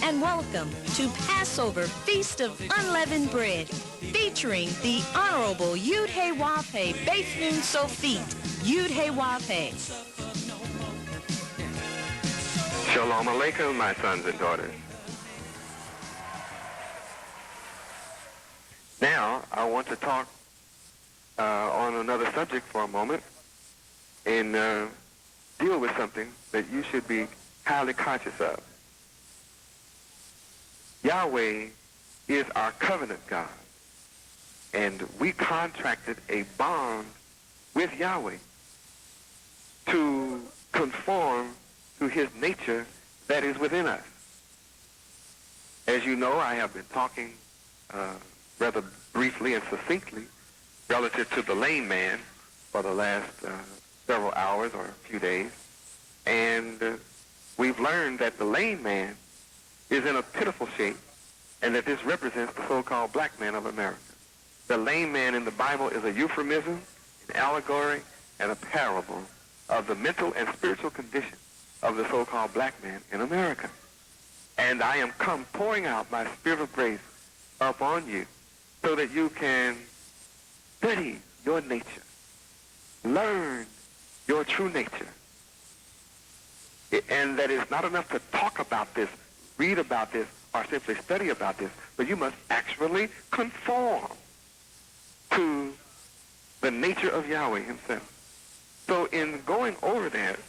and welcome to Passover Feast of Unleavened Bread, featuring the Honorable Yud-Heh-Wav-Heh Beis Nun Sofit, Yud-Heh-Wav-Heh. Shalom Aleichem, my sons and daughters. Now, I want to talk on another subject for a moment and deal with something that you should be highly conscious of. Yahweh is our covenant God, and we contracted a bond with Yahweh to conform to his nature that is within us. As you know, I have been talking rather briefly and succinctly relative to the lame man for the last several hours or a few days. And we've learned that the lame man is in a pitiful shape, and that this represents the so-called black man of America. The lame man in the Bible is a euphemism, an allegory, and a parable of the mental and spiritual condition of the so-called black man in America. And I am come pouring out my spirit of grace upon you so that you can study your nature, learn your true nature, and that it's not enough to talk about this, read about this, or simply study about this, but you must actually conform to the nature of Yahweh himself. So in going over that,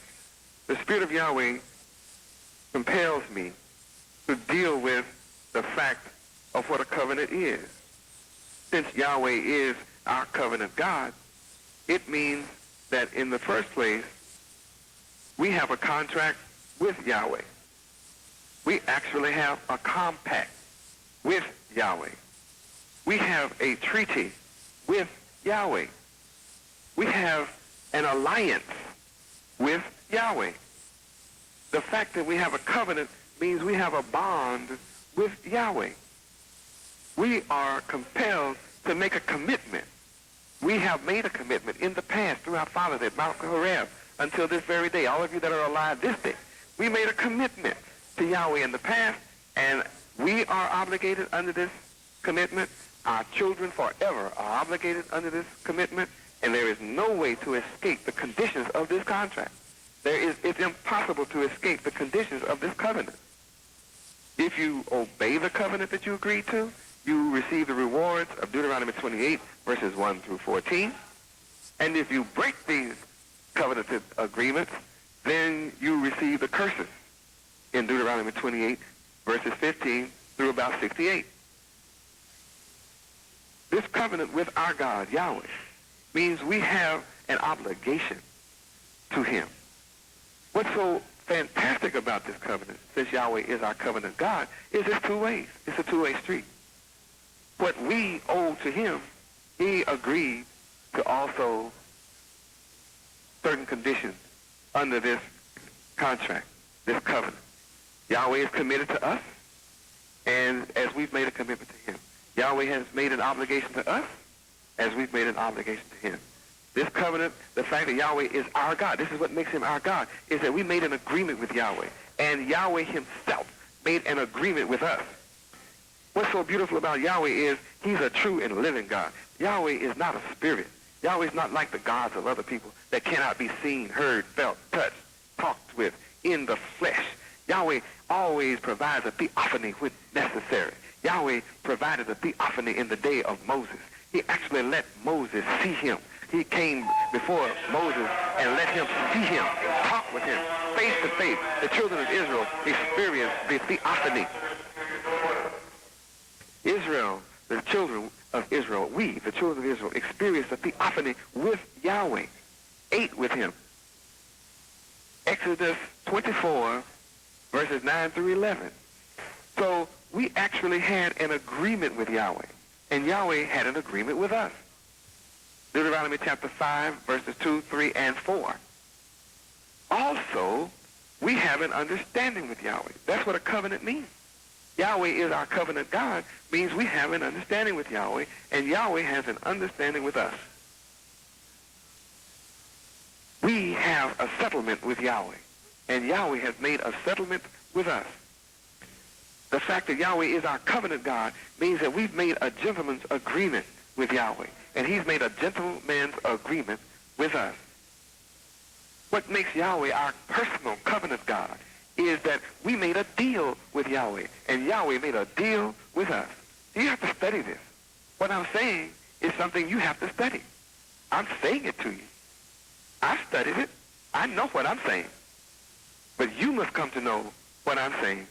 the Spirit of Yahweh compels me to deal with the fact of what a covenant is. Since Yahweh is our covenant God, it means that in the first place, we have a contract with Yahweh. We actually have a compact with Yahweh. We have a treaty with Yahweh. We have an alliance with Yahweh. The fact that we have a covenant means we have a bond with Yahweh. We are compelled to make a commitment. We have made a commitment in the past through our fathers at Mount Horeb until this very day. All of you that are alive this day, we made a commitment to Yahweh in the past, and we are obligated under this commitment. Our children forever are obligated under this commitment, and there is no way to escape the conditions of this contract. It's impossible to escape the conditions of this covenant. If you obey the covenant that you agreed to, you receive the rewards of Deuteronomy 28, verses 1 through 14. And if you break these covenanted agreements, then you receive the curses in Deuteronomy 28, verses 15 through about 68. This covenant with our God, Yahweh, means we have an obligation to him. What's so fantastic about this covenant, since Yahweh is our covenant God, is it's two ways. It's a two-way street. What we owe to him, he agreed to also certain conditions under this contract, this covenant. Yahweh is committed to us, and as we've made a commitment to him. Yahweh has made an obligation to us, as we've made an obligation to him. This covenant, the fact that Yahweh is our God, this is what makes him our God, is that we made an agreement with Yahweh, and Yahweh himself made an agreement with us. What's so beautiful about Yahweh is he's a true and living God. Yahweh is not a spirit. Yahweh is not like the gods of other people that cannot be seen, heard, felt, touched, talked with in the flesh. Yahweh always provides a theophany when necessary. Yahweh provided a theophany in the day of Moses. He actually let Moses see him. He came before Moses and let him see him, talk with him, face to face. The children of Israel experienced the theophany. Israel, the children of Israel, we, the children of Israel, experienced a theophany with Yahweh, ate with him. Exodus 24, verses 9 through 11. So we actually had an agreement with Yahweh, and Yahweh had an agreement with us. Deuteronomy chapter 5, verses 2, 3, and 4. Also, we have an understanding with Yahweh. That's what a covenant means. Yahweh is our covenant God, means we have an understanding with Yahweh, and Yahweh has an understanding with us. We have a settlement with Yahweh, and Yahweh has made a settlement with us. The fact that Yahweh is our covenant God means that we've made a gentleman's agreement with Yahweh, and he's made a gentleman's agreement with us. What makes Yahweh our personal covenant God is that we made a deal with Yahweh, and Yahweh made a deal with us. You have to study this. What I'm saying is something you have to study. I'm saying it to you. I've studied it. I know what I'm saying. But you must come to know what I'm saying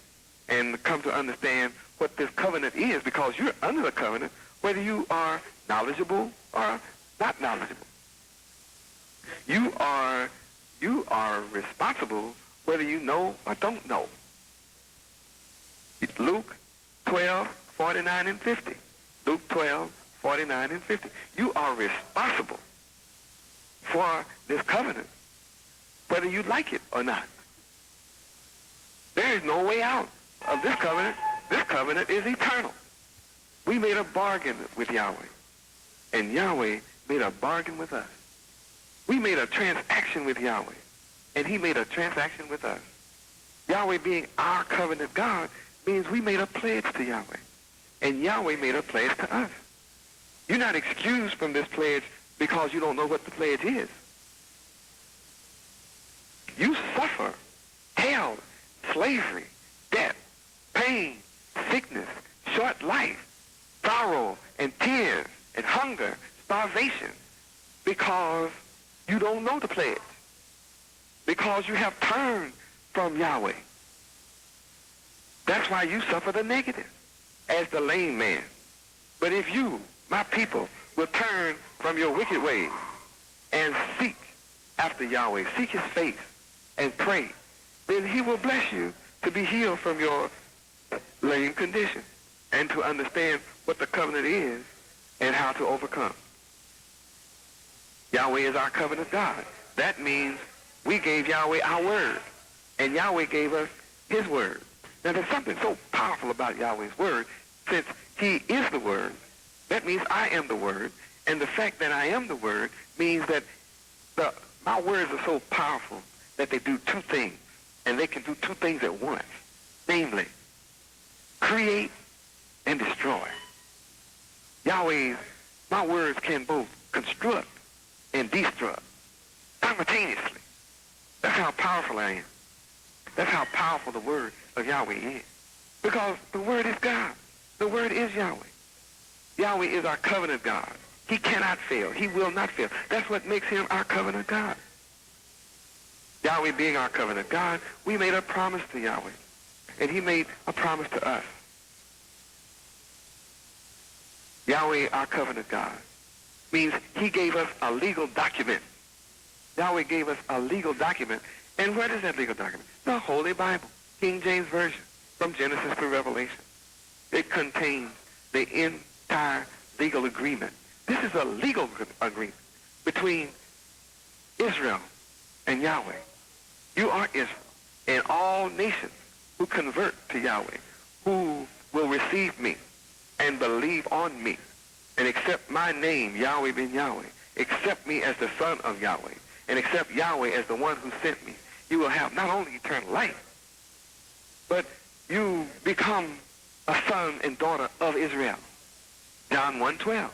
and come to understand what this covenant is, because you're under the covenant whether you are knowledgeable or not knowledgeable. You are responsible whether you know or don't know. Luke 12, 49 and 50. Luke 12, 49 and 50. You are responsible for this covenant, whether you like it or not. There is no way out of this covenant. This covenant is eternal. We made a bargain with Yahweh, and Yahweh made a bargain with us. We made a transaction with Yahweh, and he made a transaction with us. Yahweh being our covenant God means we made a pledge to Yahweh, and Yahweh made a pledge to us. You're not excused from this pledge because you don't know what the pledge is. You suffer hell, slavery, death, pain, sickness, short life, sorrow, and tears, and hunger, starvation, because you don't know the pledge, because you have turned from Yahweh. That's why you suffer the negative as the lame man. But if you, my people, will turn from your wicked ways and seek after Yahweh, seek his face and pray, then he will bless you to be healed from your lame condition and to understand what the covenant is and how to overcome. Yahweh is our covenant God. That means we gave Yahweh our word, and Yahweh gave us his word. Now, there's something so powerful about Yahweh's word. Since he is the word, that means I am the word, and the fact that I am the word means that my words are so powerful that they do two things, and they can do two things at once, namely, create and destroy. My words can both construct and destruct simultaneously. That's how powerful I am. That's how powerful the word of Yahweh is. Because the word is God. The word is Yahweh. Yahweh is our covenant God. He cannot fail. He will not fail. That's what makes him our covenant God. Yahweh being our covenant God, we made a promise to Yahweh, and he made a promise to us. Yahweh, our covenant God, means he gave us a legal document. Yahweh gave us a legal document. And what is that legal document? The Holy Bible, King James Version, from Genesis to Revelation. It contains the entire legal agreement. This is a legal agreement between Israel and Yahweh. You are Israel, and all nations who convert to Yahweh, who will receive me and believe on me and accept my name, Yahweh ben Yahweh, accept me as the son of Yahweh, and accept Yahweh as the one who sent me, you will have not only eternal life, but you become a son and daughter of Israel. John 1:12.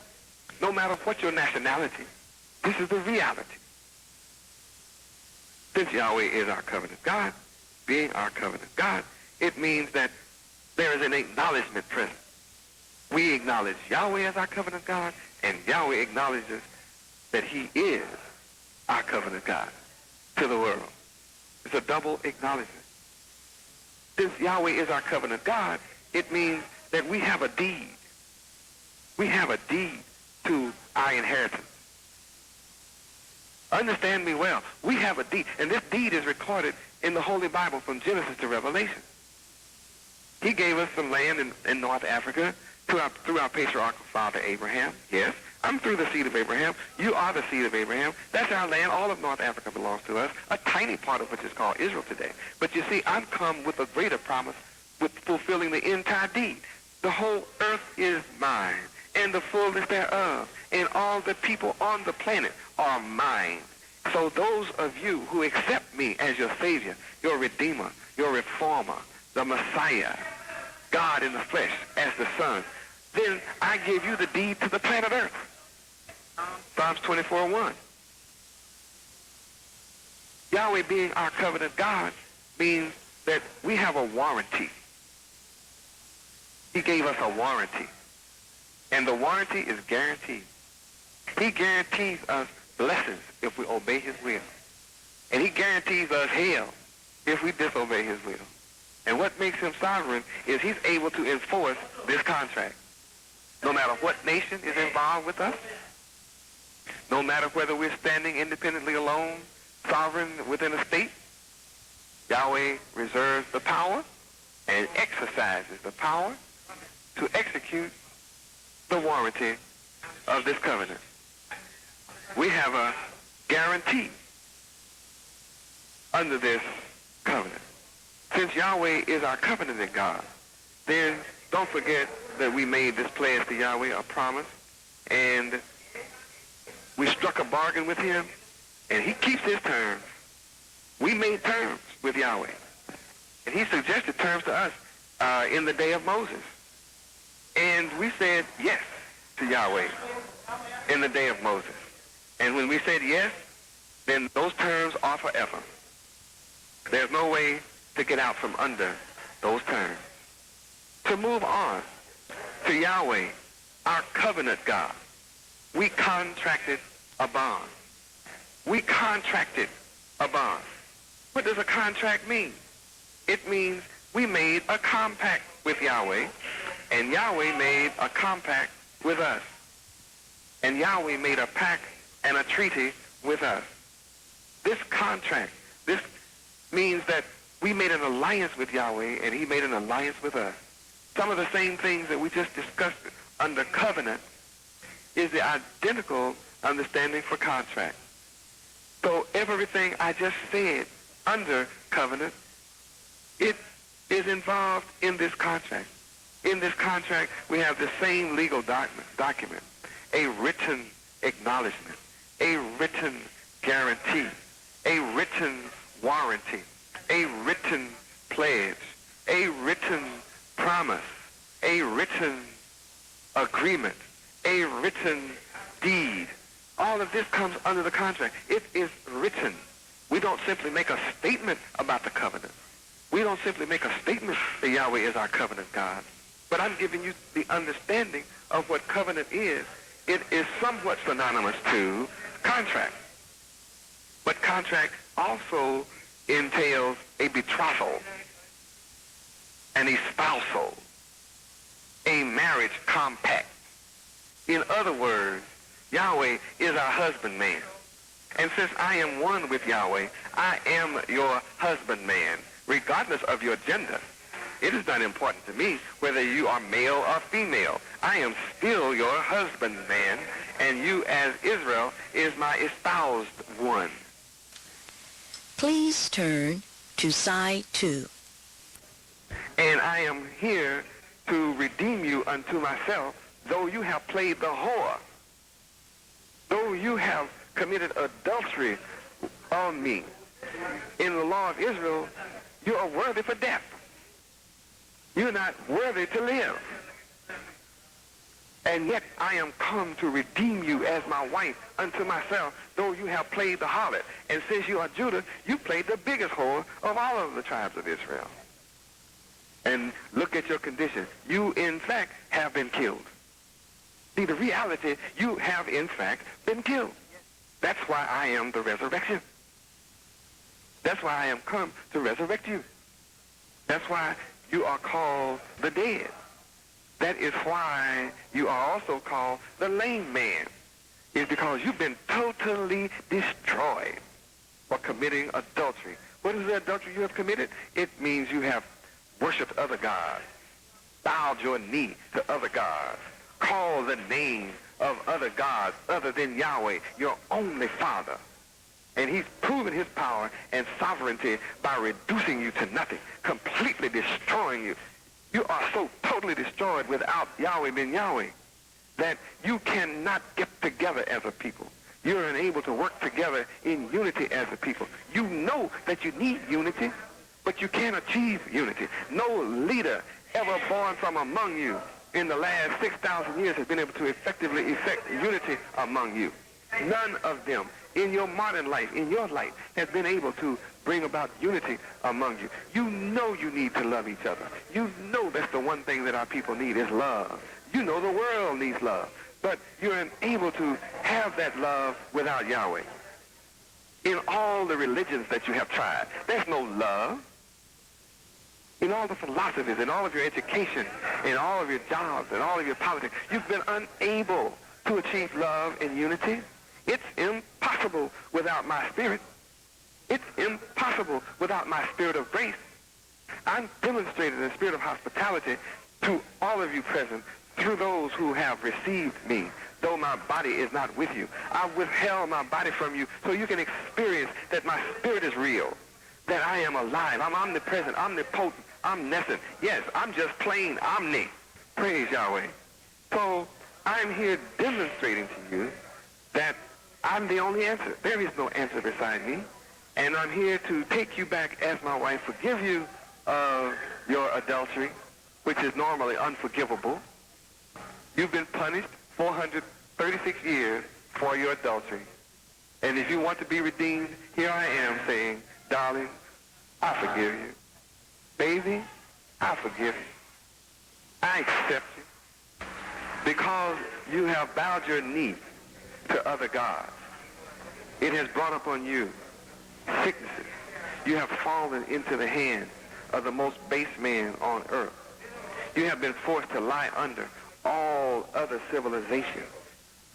No matter what your nationality, this is the reality. Since Yahweh is our covenant God, being our covenant God, it means that there is an acknowledgement present. We acknowledge Yahweh as our covenant God, and Yahweh acknowledges that he is our covenant God to the world. It's a double acknowledgement. Since Yahweh is our covenant God, it means that we have a deed. We have a deed to our inheritance. Understand me well. We have a deed, and this deed is recorded in the Holy Bible from Genesis to Revelation. He gave us some land in North Africa through our patriarchal father Abraham. Yes, I'm through the seed of Abraham. You are the seed of Abraham. That's our land. All of North Africa belongs to us, a tiny part of which is called Israel today. But you see, I've come with a greater promise with fulfilling the entire deed. The whole earth is mine, and the fullness thereof, and all the people on the planet are mine. So those of you who accept me as your Savior, your Redeemer, your Reformer, the Messiah, God in the flesh as the Son, then I give you the deed to the planet Earth. Psalms 24:1. Yahweh being our covenant God means that we have a warranty. He gave us a warranty. And the warranty is guaranteed. He guarantees us blessings if we obey his will. And he guarantees us hell if we disobey his will. And what makes him sovereign is he's able to enforce this contract. No matter what nation is involved with us, no matter whether we're standing independently alone, sovereign within a state, Yahweh reserves the power and exercises the power to execute the warranty of this covenant. We have a guarantee under this covenant. Since Yahweh is our covenanted God, then don't forget that we made this pledge to Yahweh, a promise, and we struck a bargain with him, and he keeps his terms. We made terms with Yahweh, and he suggested terms to us in the day of Moses. And we said yes to Yahweh in the day of Moses. And when we said yes, then those terms are forever. There's no way to get out from under those terms. To move on to Yahweh, our covenant God, we contracted a bond. We contracted a bond. What does a contract mean? It means we made a compact with Yahweh, and Yahweh made a compact with us. And Yahweh made a pact and a treaty with us. This contract, this means that we made an alliance with Yahweh, and he made an alliance with us. Some of the same things that we just discussed under covenant is the identical understanding for contract. So everything I just said under covenant, it is involved in this contract. In this contract, we have the same legal document, a written acknowledgement, a written guarantee, a written warranty, a written pledge, a written promise, a written agreement, a written deed. All of this comes under the contract. It is written. We don't simply make a statement about the covenant. We don't simply make a statement that Yahweh is our covenant God. But I'm giving you the understanding of what covenant is. It is somewhat synonymous to contract. But contract also entails a betrothal, an espousal, a marriage compact. In other words, Yahweh is our husbandman. And since I am one with Yahweh, I am your husbandman, regardless of your gender. It is not important to me whether you are male or female. I am still your husbandman, and you as Israel is my espoused one. Please turn to side 2. And I am here to redeem you unto myself, though you have played the whore, though you have committed adultery on me. In the law of Israel, you are worthy for death. You're not worthy to live. And yet I am come to redeem you as my wife unto myself, though you have played the harlot. And since you are Judah, you played the biggest whore of all of the tribes of Israel. And look at your condition. You, in fact, have been killed. See, the reality, you have, in fact, been killed. That's why I am the resurrection. That's why I am come to resurrect you. That's why you are called the dead. That is why you are also called the lame man. It's because you've been totally destroyed for committing adultery. What is the adultery you have committed? It means you have worshipped other gods, bowed your knee to other gods, called the name of other gods other than Yahweh, your only Father. And he's proven his power and sovereignty by reducing you to nothing, completely destroying you. You are so totally destroyed without Yahweh being Yahweh that you cannot get together as a people. You're unable to work together in unity as a people. You know that you need unity, but you can't achieve unity. No leader ever born from among you in the last 6,000 years has been able to effectively effect unity among you. None of them in your modern life, in your life, has been able to bring about unity among you. You know you need to love each other. You know that's the one thing that our people need is love. You know the world needs love. But you're unable to have that love without Yahweh. In all the religions that you have tried, there's no love. In all the philosophies, in all of your education, in all of your jobs, in all of your politics, you've been unable to achieve love and unity. It's impossible without my spirit. It's impossible without my spirit of grace. I'm demonstrating the spirit of hospitality to all of you present through those who have received me, though my body is not with you. I've withheld my body from you so you can experience that my spirit is real, that I am alive. I'm omnipresent, omnipotent, omniscient. Yes, I'm just plain omni. Praise Yahweh. So I'm here demonstrating to you that I'm the only answer. There is no answer beside me. And I'm here to take you back as my wife, forgive you of your adultery, which is normally unforgivable. You've been punished 436 years for your adultery. And if you want to be redeemed, here I am saying, darling, I forgive you. Baby, I forgive you. I accept you. Because you have bowed your knee to other gods. It has brought upon you sicknesses. You have fallen into the hands of the most base man on earth. You have been forced to lie under all other civilizations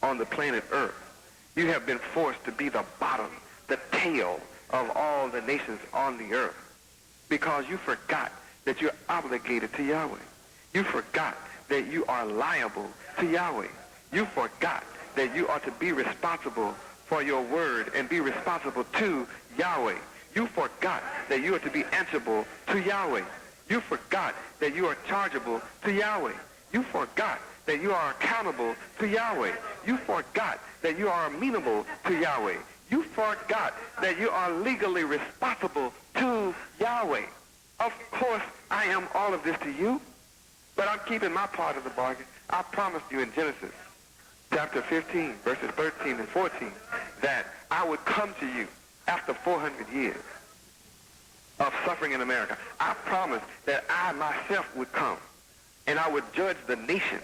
on the planet Earth. You have been forced to be the bottom, the tail of all the nations on the earth because you forgot that you're obligated to Yahweh. You forgot that you are liable to Yahweh. You forgot that you are to be responsible for your word and be responsible to Yahweh. You forgot that you are to be answerable to Yahweh. You forgot that you are chargeable to Yahweh. You forgot that you are accountable to Yahweh. You forgot that you are amenable to Yahweh. You forgot that you are legally responsible to Yahweh. Of course, I am all of this to you, but I'm keeping my part of the bargain. I promised you in Genesis chapter 15, verses 13 and 14, that I would come to you after 400 years of suffering in America. I promised that I myself would come and I would judge the nation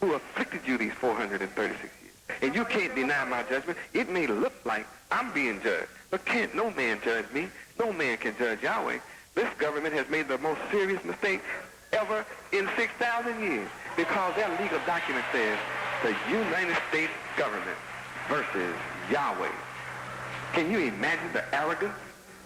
who afflicted you these 436 years. And you can't deny my judgment. It may look like I'm being judged, but can't no man judge me. No man can judge Yahweh. This government has made the most serious mistake ever in 6,000 years because their legal document says the United States government versus Yahweh. Can you imagine the arrogance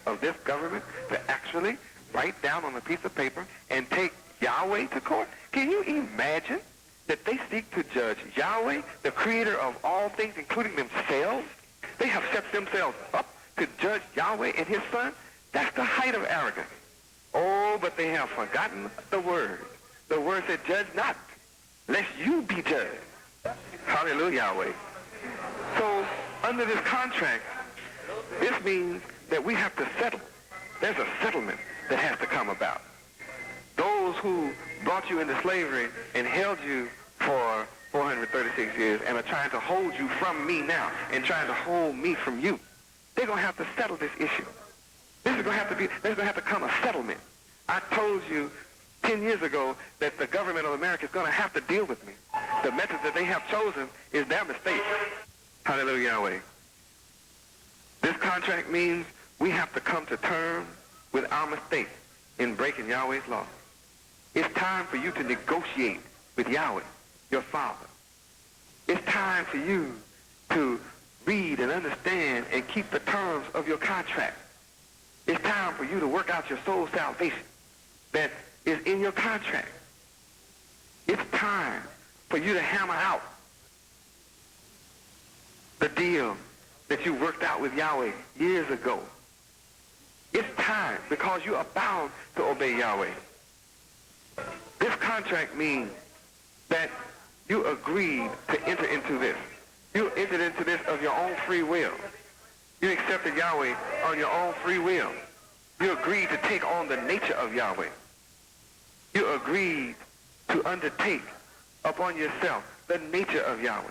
of this government to actually write down on a piece of paper and take Yahweh to court? Can you imagine that they seek to judge Yahweh, the creator of all things, including themselves? They have set themselves up to judge Yahweh and his son? That's the height of arrogance. Oh, but they have forgotten the word. The word said, judge not, lest you be judged. Hallelujah, Yahweh. So, under this contract, this means that we have to settle. There's a settlement that has to come about. Those who brought you into slavery and held you for 436 years and are trying to hold you from me now and trying to hold me from you, they're going to have to settle this issue. There's going to have to come a settlement. I told you 10 years ago that the government of America is going to have to deal with me. The method that they have chosen is their mistake. Hallelujah, Yahweh. This contract means we have to come to terms with our mistake in breaking Yahweh's law. It's time for you to negotiate with Yahweh, your Father. It's time for you to read and understand and keep the terms of your contract. It's time for you to work out your soul salvation that is in your contract. It's time for you to hammer out the deal that you worked out with Yahweh years ago. It's time because you are bound to obey Yahweh. This contract means that you agreed to enter into this. You entered into this of your own free will. You accepted Yahweh on your own free will. You agreed to take on the nature of Yahweh. You agreed to undertake upon yourself the nature of Yahweh.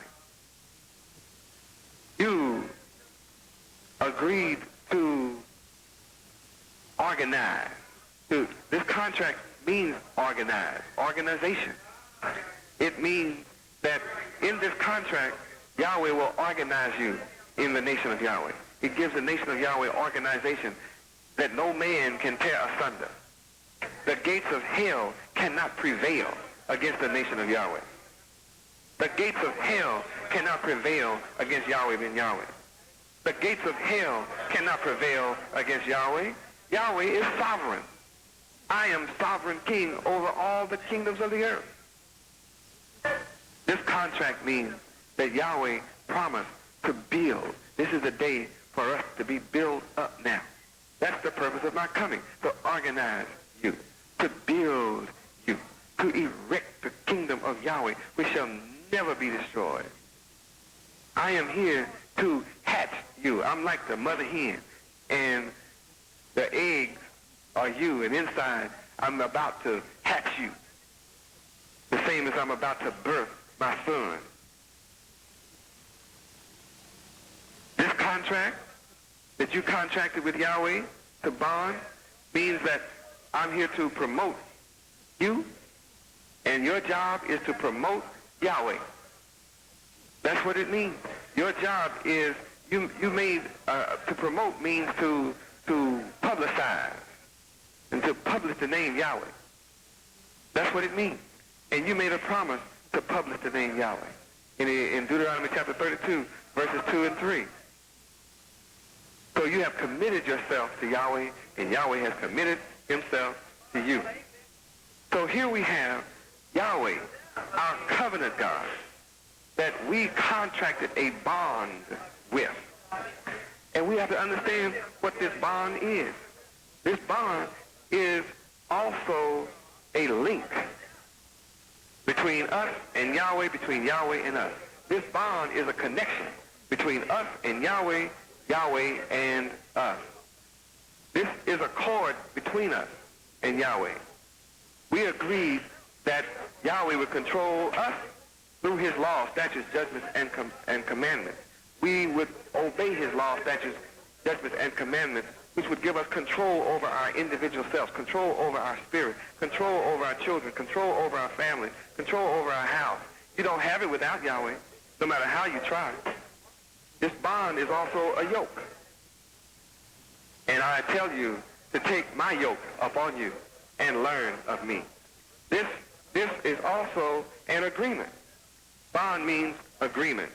You agreed to organize. This contract means organize, organization. It means that in this contract, Yahweh will organize you in the nation of Yahweh. It gives the nation of Yahweh organization that no man can tear asunder. The gates of hell cannot prevail against the nation of Yahweh. The gates of hell cannot prevail against Yahweh ben Yahweh. The gates of hell cannot prevail against Yahweh. Yahweh is sovereign. I am sovereign king over all the kingdoms of the earth. This contract means that Yahweh promised to build. This is the day for us to be built up now. That's the purpose of my coming, to organize you, to build you, to erect the kingdom of Yahweh, which shall never be destroyed. I am here to hatch you. I'm like the mother hen, and the eggs are you, and inside I'm about to hatch you, the same as I'm about to birth my son. This contract that you contracted with Yahweh to bond means that I'm here to promote you, and your job is to promote Yahweh. That's what it means. Your job is, you made, to promote means to publicize and to publish the name Yahweh. That's what it means. And you made a promise to publish the name Yahweh in Deuteronomy chapter 32, verses 2 and 3. So you have committed yourself to Yahweh, and Yahweh has committed himself to you. So here we have Yahweh, our covenant God, that we contracted a bond with. And we have to understand what this bond is. This bond is also a link between us and Yahweh, between Yahweh and us. This bond is a connection between us and Yahweh, Yahweh and us. This is a cord between us and Yahweh. We agreed that Yahweh would control us through his law, statutes, judgments, and commandments. We would obey his law, statutes, judgments, and commandments, which would give us control over our individual selves, control over our spirit, control over our children, control over our family, control over our house. You don't have it without Yahweh, no matter how you try. This bond is also a yoke. And I tell you to take my yoke upon you and learn of me. This is also an agreement. Bond means agreement,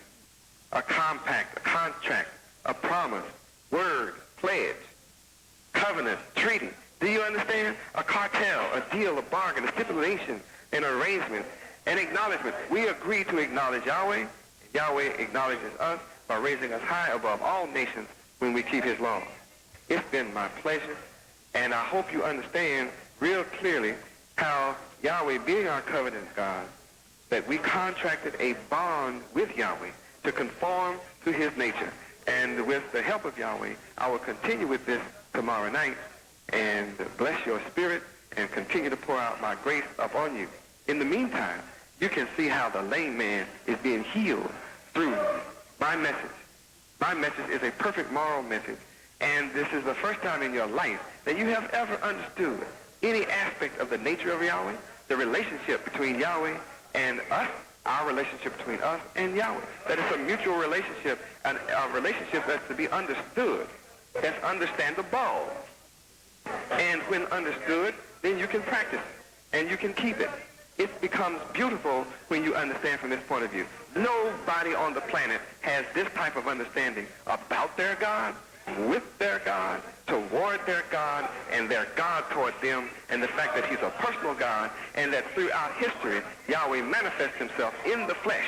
a compact, a contract, a promise, word, pledge, covenant, treaty. Do you understand? A cartel, a deal, a bargain, a stipulation, an arrangement, an acknowledgement. We agree to acknowledge Yahweh. Yahweh acknowledges us by raising us high above all nations when we keep his laws. It's been my pleasure, and I hope you understand real clearly how Yahweh, being our covenant God, that we contracted a bond with Yahweh to conform to his nature. And with the help of Yahweh, I will continue with this tomorrow night and bless your spirit and continue to pour out my grace upon you. In the meantime, you can see how the lame man is being healed through my message. My message is a perfect moral message, and this is the first time in your life that you have ever understood any aspect of the nature of Yahweh, the relationship between Yahweh and us, our relationship between us and Yahweh. That it's a mutual relationship, and a relationship that's to be understood, that's understandable. And when understood, then you can practice it, and you can keep it. It becomes beautiful when you understand from this point of view. Nobody on the planet has this type of understanding about their God, with their God, toward their God, and their God toward them, and the fact that he's a personal God, and that throughout history, Yahweh manifests himself in the flesh.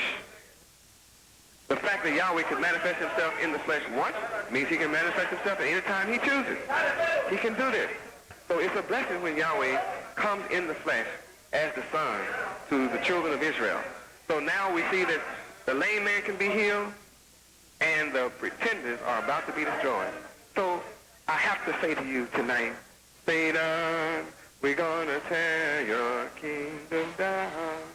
The fact that Yahweh can manifest himself in the flesh once means he can manifest himself at any time he chooses. He can do this. So it's a blessing when Yahweh comes in the flesh as the Son to the children of Israel. So now we see that the lame man can be healed, and the pretenders are about to be destroyed. So I have to say to you tonight, Satan, We're gonna tear your kingdom down.